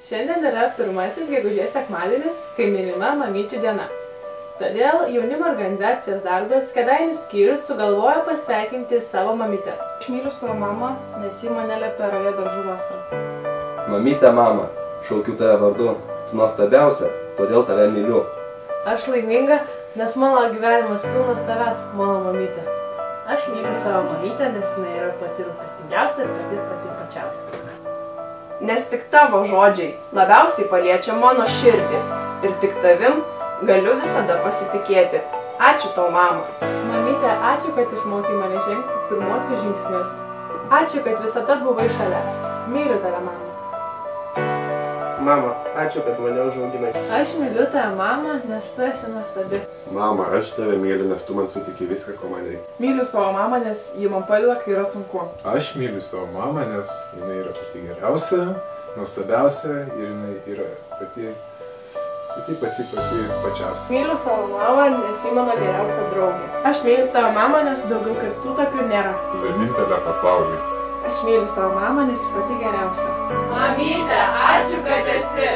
Šiandien yra pirmasis gegužės sekmadienis, kai minima mamyčių diena. Todėl jaunimo organizacijos darbas Kėdainių skyrius sugalvojo pasveikinti savo mamytes. Aš myliu savo mamą, nes ji mane lepia raja daržų vasarą. Mamyte, mama, šaukiu tave vardu, tu nuostabiausia, todėl tave myliu. Aš laiminga, nes mano gyvenimas pilnas tavęs, mano mamytė. Aš myliu savo mamytę, nes jinai yra pati rūpestingiausia ir pati pačiausia. Nes tik tavo žodžiai labiausiai paliečia mano širdį ir tik tavim galiu visada pasitikėti. Ačiū tau, mama. Mamyte, ačiū, kad išmokai mane žengti pirmosius žingsnius. Ačiū, kad visada buvai šalia. Myliu tave, mama. Mama, ačiū, kad mane užauginai. Aš myliu tave, mama, nes tu esi nuostabi. Mama, aš tave myliu, nes tu man sutikė viską, ko man reikia. Myliu savo mamą, nes ji man padeda, kai yra sunku. Aš myliu savo mamą, nes jinai yra pati geriausia, nuostabiausia ir jinai yra pati pačiausia. Myliu savo mamą, nes ji mano geriausia draugė. Aš myliu tavo mamą, nes daugiau kaip tų tokių nėra. Vienintelė pasaulyje. Aš myliu savo mamą, nes ji pati geriausia. Mamyte, ačiū, kad esi.